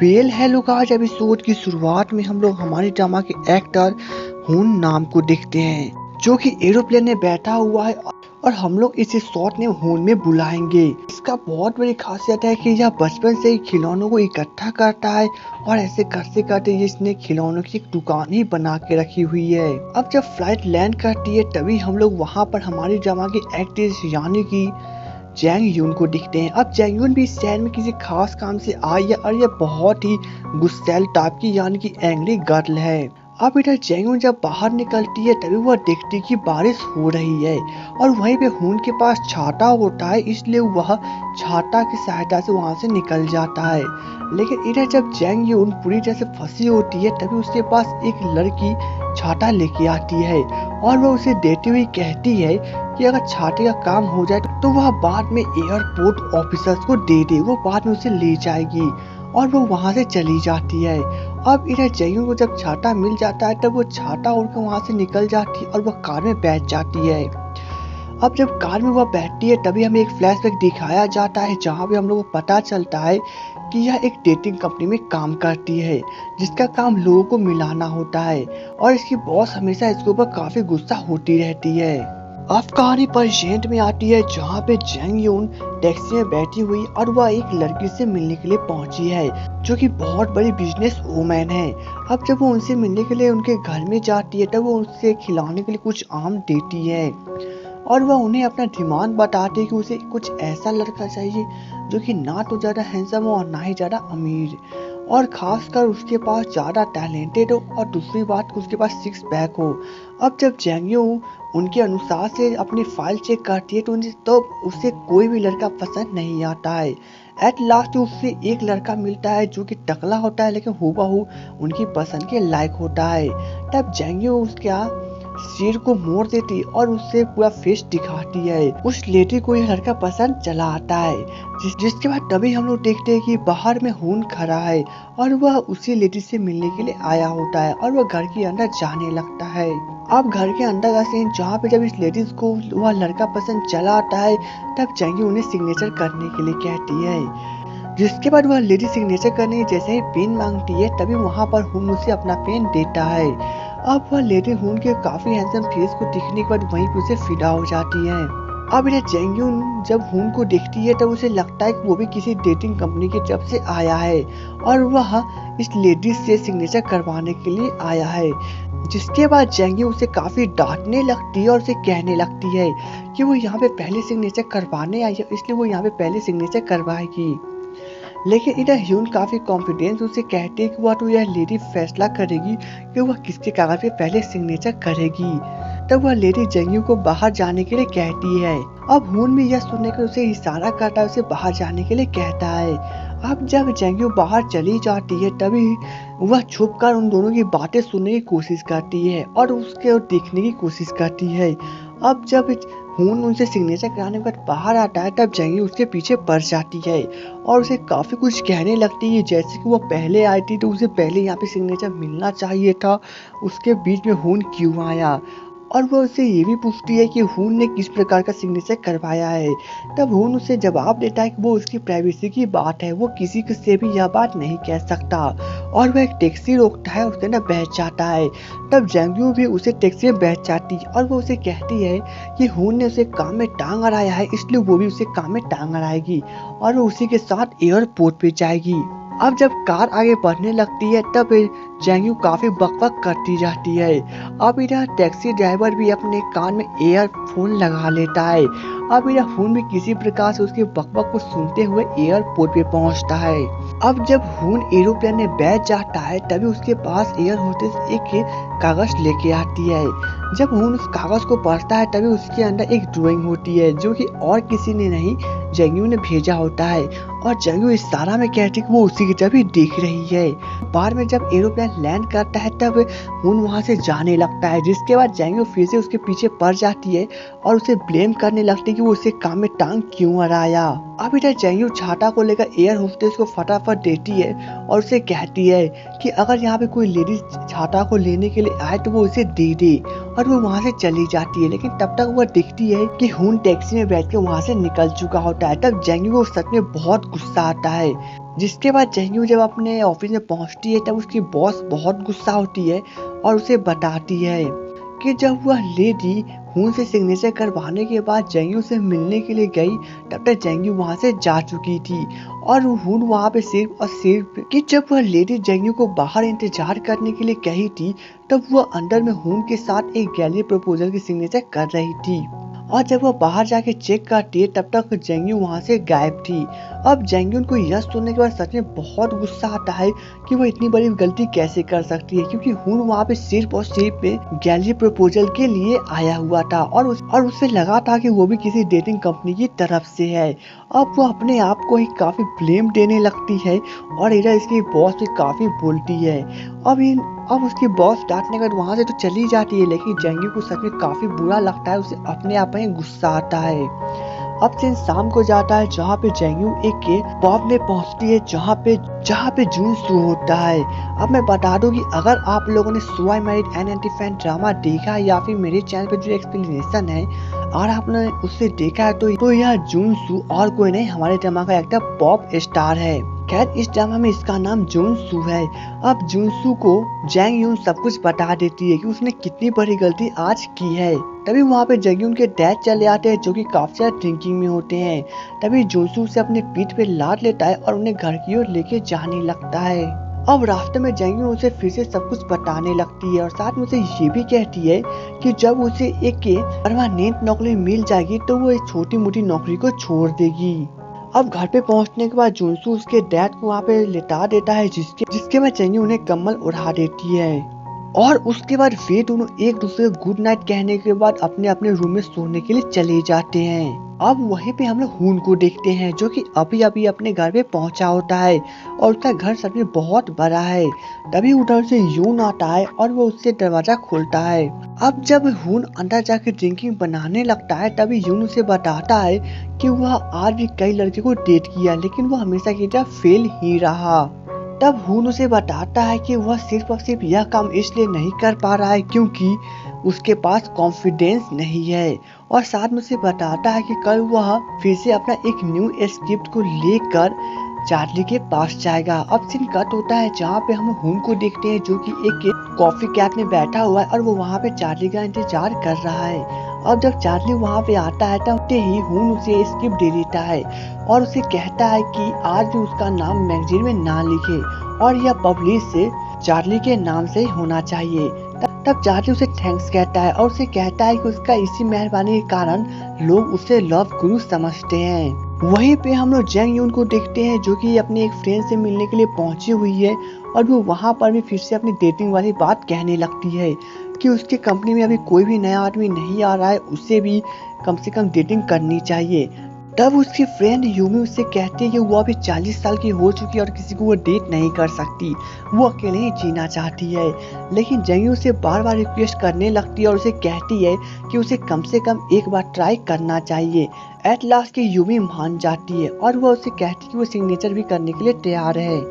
Hello guys, episode की शुरुआत में हम लोग हमारे ड्रामा के एक्टर हून नाम को देखते हैं जो कि एरोप्लेन में बैठा हुआ है और हम लोग इसे शॉर्ट नेम हून में बुलाएंगे। इसका बहुत बड़ी खासियत है कि यह बचपन से ही खिलौनों को इकट्ठा करता है और ऐसे करते करते इसने खिलौनों की एक दुकान ही बना के रखी हुई है। अब जब फ्लाइट लैंड करती है तभी हम लोग वहाँ पर हमारी ड्रामा की एक्ट्रेस यानी कि जैंग यून को दिखते हैं। अब जैंग यून भी इस शहर में किसी खास काम से आई है और यह बहुत ही गुस्सैल टाइप की यानी कि एंग्री गर्ल है। अब इधर जैंग यून जब बाहर निकलती है तभी वह देखती कि बारिश हो रही है और वहीं पे हून के पास छाता होता है, इसलिए वह छाता की सहायता से वहां से निकल जाता है। लेकिन इधर जब जैंग यून पूरी तरह से फंसी होती है तभी उसके पास एक लड़की छाता लेके आती है और वह उसे देती हुई कहती है कि अगर छाते का काम हो जाए तो वह बाद में एयरपोर्ट ऑफिसर्स को दे दे, वो बाद में उसे ले जाएगी और वो वहां से चली जाती है। अब इधर जैंग को जब छाता मिल जाता है तब वो छाता उड़कर वहां से निकल जाती है और वह कार में बैठ जाती है। अब जब कार में वह बैठती है तभी हमें एक फ्लैशबैक दिखाया जाता है जहाँ पे हम लोगों को पता चलता है कि यह एक डेटिंग कंपनी में काम करती है जिसका काम लोगों को मिलाना होता है और इसकी बॉस हमेशा इसके ऊपर काफी गुस्सा होती रहती है। अब कहानी प्रेजेंट में आती है जहाँ पे जैंग यून टैक्सी में बैठी हुई और वह एक लड़की से मिलने के लिए पहुंची है जो कि बहुत बड़ी बिजनेस वूमेन है। अब जब वो उनसे मिलने के लिए उनके घर में जाती है तब वो उससे खिलाने के लिए कुछ आम देती है और वह उन्हें अपना डिमांड बताती है कि उसे कुछ ऐसा लड़का चाहिए जो कि ना तो ज्यादा हैंडसम हो और ना ही ज्यादा अमीर और खासकर उसके पास ज्यादा टैलेंटेड हो और दूसरी बात उसके पास सिक्स पैक हो। अब जब जैंग यून उनके अनुसार से अपनी फाइल चेक करती है तो उसे कोई भी लड़का पसंद नहीं आता है। एट लास्ट उससे एक लड़का मिलता है जो कि टकला होता है लेकिन हूबहू उनकी पसंद के लायक होता है। तब जैंग यून उसका सिर को मोड़ देती और उससे पूरा फेस दिखाती है। उस लेडी को यह लड़का पसंद चला आता है जिसके बाद तभी हम लोग देखते हैं कि बाहर में हून खड़ा है और वह उसी लेडी से मिलने के लिए आया होता है और वह घर के अंदर जाने लगता है। अब घर के अंदर का सीन जहाँ पे जब इस लेडीज को वह लड़का पसंद चला आता है तब जैंगी उन्हें सिग्नेचर करने के लिए कहती है, जिसके बाद वह लेडी सिग्नेचर करने जैसे ही पेन मांगती है तभी वहाँ पर हून उसे अपना पेन देता है। अब वह लेडी हून के काफी हैंडसम फेस को देखने के बाद वहीं पे उसे फिदा हो जाती है। अब इधर जैंग यून जब हून को देखती है तब उसे लगता है कि वो भी किसी डेटिंग कंपनी की तरफ से आया है और वह इस लेडी से सिग्नेचर करवाने के लिए आया है। जिसके बाद जैंग यून उसे काफी डांटने लगती है और उसे कहने लगती है कि वो यहाँ पे पहले सिग्नेचर करवाने आई है इसलिए वो यहाँ पे पहले सिग्नेचर करवाएगी। लेकिन इधर ह्यून काफी कॉन्फिडेंस उसे कहती है कि वह तो यह लेडी फैसला करेगी कि वह किसके कागज पे पहले सिग्नेचर करेगी। तब वह लेडी जैंग को बाहर जाने के लिए कहती है। अब हून भी यह सुनने कर उसे इशारा करता है, उसे बाहर जाने के लिए कहता है। अब जब जैंग बाहर चली जाती है तभी वह छुपकर उन दोनों की बातें सुनने की कोशिश करती है और उसके और देखने की कोशिश करती है। अब जब हून उनसे सिग्नेचर कराने के बाद बाहर आता है तब जैंगी उसके पीछे पड़ जाती है और उसे काफी कुछ कहने लगती है जैसे कि वो पहले आई थी तो उसे पहले यहाँ पे सिग्नेचर मिलना चाहिए था, उसके बीच में हून क्यों आया। और वो उससे ये भी पूछती है कि हून ने किस प्रकार का सिग्नेचर करवाया है। तब हून उसे जवाब देता है कि वो उसकी प्राइवेसी की बात है, वो किसी से भी यह बात नहीं कह सकता और वह एक टैक्सी रोकता है, उसके अंदर बैठ जाता है। तब जैंग भी उसे टैक्सी में बैठ जाती है और वो उसे कहती है कि हून ने उसे काम में टांग अड़ाया है इसलिए वो भी उसे काम में टांग अड़ाएगी और वो उसी के साथ एयरपोर्ट पे जाएगी। अब जब कार आगे बढ़ने लगती है तब जैंग काफी बकबक करती जाती है। अब इधर टैक्सी ड्राइवर भी अपने कान में एयरफोन लगा लेता है। अब इधर हून भी किसी प्रकार से उसके बकबक को सुनते हुए एयरपोर्ट पे पहुंचता है। अब जब हून एरोप्लेन में बैठ जाता है तभी उसके पास एयर होस्टेस एक कागज लेके आती है। जब हून उस कागज को पढ़ता है तभी उसके अंदर एक ड्राइंग होती है जो कि और किसी ने नहीं जैंग ने भेजा होता है और जैंग इशारा में कहती है कि वो उसी की तरफ ही देख रही है। बाद में जब एरोप्लेन लैंड करता है तब हून वहां से जाने लगता है, जिसके बाद जैंग फिर से उसके पीछे पड़ जाती है और उसे ब्लेम करने लगती है कि वो उसे काम में टांग क्यों अड़ाया। अब इधर जैंग छाता को लेकर एयर होस्टेस को फटाफट देती है और उसे कहती है कि अगर यहाँ पे कोई लेडीज छाता को लेने के लिए आए तो वो उसे दे दे और वो वहाँ से चली जाती है। लेकिन तब तक वह दिखती है कि हून टैक्सी में बैठ के वहाँ से निकल चुका होता है। तब जैंग को सच में बहुत गुस्सा आता है। जिसके बाद जंगयू जब अपने ऑफिस में पहुंचती है तब उसकी बॉस बहुत गुस्सा होती है और उसे बताती है कि जब वह लेडी खून से सिग्नेचर करवाने के बाद जंगयू से मिलने के लिए गई तब तक जंगयू वहां से जा चुकी थी और हुन वहां पे सिर्फ और सिर्फ कि जब वह लेडी जंगयू को बाहर इंतजार करने के लिए कही थी तब वह अंदर में हुन के साथ एक गैलरी प्रपोजल की सिग्नेचर कर रही थी और जब वह बाहर जाके चेक करती है तब तक जंगयू वहां से गायब थी। अब जंगयू को यह सुनने के बाद सच में बहुत गुस्सा आता है कि वो इतनी बड़ी गलती कैसे कर सकती है, क्योंकि हुन वहां पे सिर्फ और सिर्फ गैलरी प्रपोजल के लिए आया हुआ था और उसे लगा था कि वो भी किसी डेटिंग कंपनी की तरफ से है। अब वो अपने आप को ही काफी ब्लेम देने लगती है और इधर इसकी बॉस भी काफी बोलती है। अब उसकी बॉस डांटने के बाद वहां से तो चली जाती है, लेकिन जंगयू को सच में काफी बुरा लगता है, उसे अपने आप में गुस्सा आता है। अब दिन शाम को जाता है जहाँ पे जंगयू एक के पब में पहुंचती है जहाँ पे जून शुरू होता है। अब मैं बता दूं कि अगर आप लोगों ने so I married an anti fan drama देखा है या फिर मेरे चैनल पे जो एक्सप्लेनेशन है और आपने उसे देखा है तो यह जून सू और कोई नहीं हमारे ड्रामा का एक्टर पॉप स्टार है। खैर इस ड्रामा में इसका नाम जून सू है। अब जून सू को जैंग यून सब कुछ बता देती है कि उसने कितनी बड़ी गलती आज की है। तभी वहाँ पे जंगयून के डैड चले आते हैं जो कि काफी ज्यादा ड्रिंकिंग में होते हैं। तभी जूनसू से अपने पीठ पे लाद लेता है और उन्हें घर की ओर लेके जाने लगता है। अब रास्ते में जंगयून उसे फिर से सब कुछ बताने लगती है और साथ में उसे ये भी कहती है कि जब उसे एक परमानेंट नौकरी मिल जाएगी तो वो एक छोटी मोटी नौकरी को छोड़ देगी। अब घर पे पहुंचने के बाद जूनसू उसके डैड को वहाँ पे लिटा देता है जिसके बाद जंगयून उन्हें कम्बल उड़ा देती है और उसके बाद वे दोनों एक दूसरे को गुड नाइट कहने के बाद अपने अपने रूम में सोने के लिए चले जाते हैं। अब वहीं पे हम लोग हुन को देखते हैं जो कि अभी अभी अपने घर पे पहुंचा होता है और उसका घर सच में बहुत बड़ा है। तभी उधर से यून आता है और वो उससे दरवाजा खोलता है। अब जब हुन अंदर जाके ड्रिंकिंग बनाने लगता है तभी यून उसे बताता है कि वह आज भी कई लड़के को डेट किया लेकिन वो हमेशा की तरह फेल ही रहा। तब हुन उसे बताता है कि वह सिर्फ और सिर्फ यह काम इसलिए नहीं कर पा रहा है क्योंकि उसके पास कॉन्फिडेंस नहीं है और साथ में उसे बताता है कि कल वह फिर से अपना एक न्यू स्क्रिप्ट को लेकर चार्ली के पास जाएगा। अब सीन कट होता है जहाँ पे हम हुन को देखते हैं जो कि एक कॉफी कैफ में बैठा हुआ है और वो वहाँ पे चार्ली का इंतजार कर रहा है। अब जब चार्ली वहाँ पे आता है तब ही हुन उसे स्क्रिप्ट दे देता है और उसे कहता है कि आज भी उसका नाम मैगजीन में ना लिखे और यह पब्लिश से चार्ली के नाम से होना चाहिए। तब चार्ली उसे थैंक्स कहता है और उसे कहता है कि उसका इसी मेहरबानी के कारण लोग उसे लव गुरु समझते हैं। वहीं पे हम लोग जैंग यून को देखते हैं जो कि अपने एक फ्रेंड से मिलने के लिए पहुंची हुई है और वो वहां पर भी फिर से अपनी डेटिंग वाली बात कहने लगती है कि उसके कंपनी में अभी कोई भी नया आदमी नहीं आ रहा है, उसे भी कम से कम डेटिंग करनी चाहिए। तब उसकी फ्रेंड यूमी उससे कहती है कि वो अभी 40 साल की हो चुकी है और किसी को वो डेट नहीं कर सकती, वो अकेले ही जीना चाहती है। लेकिन जंगयू उसे बार बार रिक्वेस्ट करने लगती है और उसे कहती है कि उसे कम से कम एक बार ट्राई करना चाहिए। एट लास्ट की यूमी मान जाती है और वह उसे कहती है कि वो सिग्नेचर भी करने के लिए तैयार है।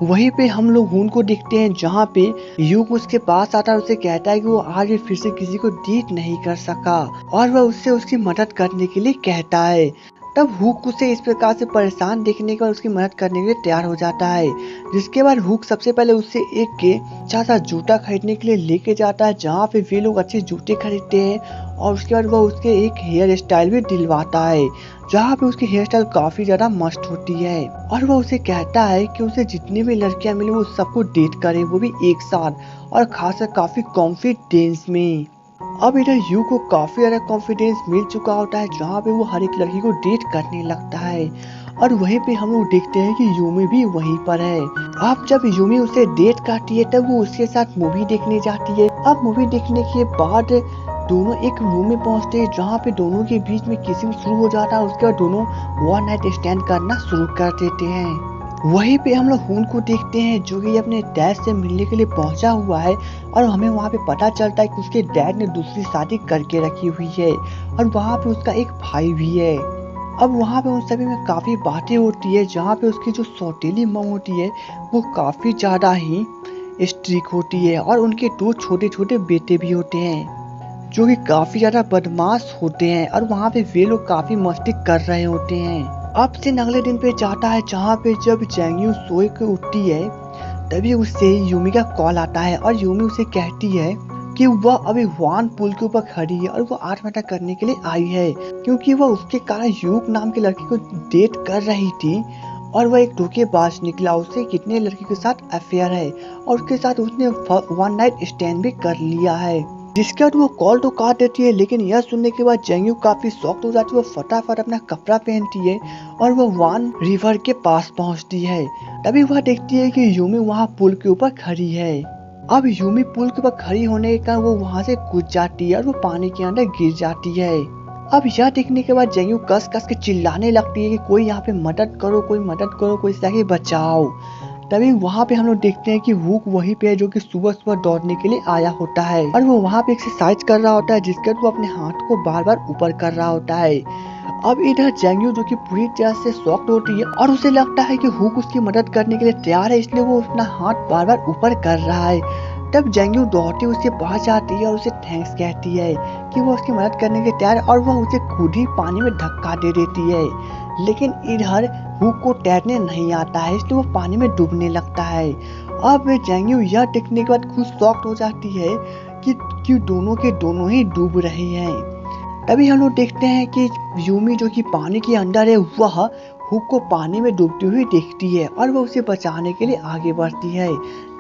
वहीं पे हम लोग हुन को देखते हैं जहाँ पे यूक उसके पास आता है, उसे कहता है कि वो आज भी फिर से किसी को डेट नहीं कर सका और वह उससे उसकी मदद करने के लिए कहता है। तब हुक उसे इस प्रकार से परेशान देखने का उसकी मदद करने के लिए तैयार हो जाता है। जिसके बाद हुक सबसे पहले उससे एक के अच्छा सा जूता खरीदने के लिए लेके जाता है जहाँ पे वे लोग अच्छे जूते खरीदते हैं और उसके बाद वह उसके एक हेयर स्टाइल भी दिलवाता है जहाँ पे उसकी हेयर स्टाइल काफी ज्यादा मस्त होती है और वह उसे कहता है कि उसे जितनी भी लड़कियां मिले वो सबको डेट करे, वो भी एक साथ और खासकर काफी कॉन्फिडेंस में। अब इधर यू को काफी ज्यादा कॉन्फिडेंस मिल चुका होता है जहाँ पे वो हर एक लड़की को डेट करने लगता है और वहीं पे हम लोग देखते हैं कि यूमी भी वहीं पर है। अब जब यूमी उसे डेट करती है तब वो उसके साथ मूवी देखने जाती है। अब मूवी देखने के बाद दोनों एक रूम में पहुंचते हैं जहाँ पे दोनों के बीच में किसिंग शुरू हो जाता है। उसके बाद दोनों वन नाइट स्टैंड करना शुरू कर देते हैं। वहीं पे हम लोग हुन को देखते हैं जो कि अपने डैड से मिलने के लिए पहुंचा हुआ है और हमें वहाँ पे पता चलता है कि उसके डैड ने दूसरी शादी करके रखी हुई है और वहाँ पे उसका एक भाई भी है। अब वहाँ पे उन सभी में काफी बातें होती है जहाँ पे उसकी जो सौतेली माँ होती है वो काफी ज्यादा ही स्ट्रिक्ट होती है और उनके 2 छोटे छोटे बेटे भी होते हैं जो कि काफी ज्यादा बदमाश होते हैं और वहाँ पे वे लोग काफी मस्ती कर रहे होते हैं। अब से अगले दिन पे जाता है जहाँ पे जब जैंग्यू सोए के उठती है तभी उससे यूमी का कॉल आता है और यूमी उसे कहती है कि वह अभी हुआन पुल के ऊपर खड़ी है और वो 8 महीना करने के लिए आई है क्योंकि वह उसके कारण यूक नाम के लड़की को डेट कर रही थी और वह एक धोखेबाज निकला। उससे कितने लड़की के साथ अफेयर है और उसके साथ उसने 1 नाइट स्टैंड भी कर लिया है। जिसके बाद वो कॉल तो काट देती है, लेकिन यह सुनने के बाद जैंग्यू काफी शॉक्ड हो जाती है। वो फटाफट अपना कपड़ा पहनती है और वो वान रिवर के पास पहुंचती है। तभी वह देखती है कि यूमी वहां पुल के ऊपर खड़ी है। अब यूमी पुल के ऊपर खड़ी होने के कारण वो वहां से कूद जाती है और वो पानी के अंदर गिर जाती है। अब यह देखने के बाद जैंग्यू कस कस के चिल्लाने लगती है कि कोई यहाँ पे मदद करो, कोई मदद करो, कोई जाके बचाओ। तभी वहाँ पे हम लोग देखते हैं कि वूक वहीं पे है जो कि सुबह सुबह दौड़ने के लिए आया होता है और वो वहाँ पे एक्सरसाइज कर रहा होता है जिसके बाद वो अपने हाथ को बार बार ऊपर कर रहा होता है। अब इधर जैंग्यू जो कि पूरी तरह से शॉक्ड होती है और उसे लगता है कि हुक उसकी मदद करने के लिए तैयार है, इसलिए वो अपना हाथ बार बार ऊपर कर रहा है। तब जैंग्यू दौड़ती उसके पास जाती है और उसे थैंक्स कहती है कि वो उसकी मदद करने के तैयार है और वह उसे खुद ही पानी में धक्का दे देती है। लेकिन इधर हुक को तैरने नहीं आता है, इसलिए वो पानी में डूबने लगता है। अब जैंग्यू यह देखने के बाद खुद शॉक्ड हो जाती है कि दोनों के दोनों ही डूब रहे हैं। तभी हम लोग देखते हैं कि यूमी जो कि पानी के अंदर है वह हुक को पानी में डूबती हुई देखती है और वह उसे बचाने के लिए आगे बढ़ती है,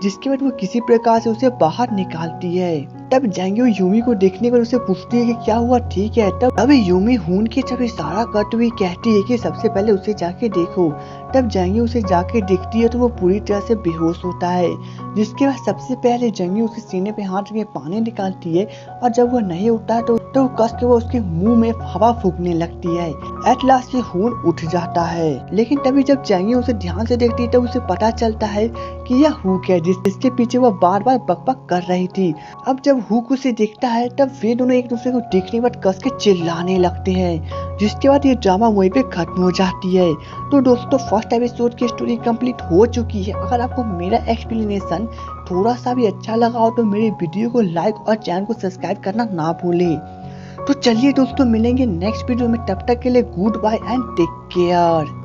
जिसके बाद वो किसी प्रकार से उसे बाहर निकालती है। तब जैंग्यू यूमी को देखने पर उसे पूछती है कि क्या हुआ, ठीक है। तब अभी यूमी हुन की जब इशारा करती हुई कहती है कि सबसे पहले उसे जाके देखो। तब जैंग्यू उसे जाके देखती है तो वो पूरी तरह से बेहोश होता है, जिसके बाद सबसे पहले जैंग्यू उसे सीने पे हाथ रखे पानी निकालती है और जब वो नहीं उठता है तो कस के वो उसके मुंह में हवा फूकने लगती है। एट लास्ट ये हुन उठ जाता है, लेकिन तभी जब जैंग्यू उसे ध्यान से देखती है तब उसे पता चलता है कि यह हुक है जिसके पीछे वह बार बार बकबक कर रही थी। अब जब हुक उसे देखता है तब वे दोनों एक दूसरे को देखने के बाद कस के चिल्लाने लगते हैं, जिसके बाद ये ड्रामा वहीं पे खत्म हो जाती है। तो दोस्तों फर्स्ट एपिसोड की स्टोरी कंप्लीट हो चुकी है। अगर आपको मेरा एक्सप्लेनेशन थोड़ा सा भी अच्छा लगा हो तो मेरे वीडियो को लाइक और चैनल को सब्सक्राइब करना ना भूलें। तो चलिए दोस्तों मिलेंगे नेक्स्ट वीडियो में, तब तक के लिए goodbye and take care.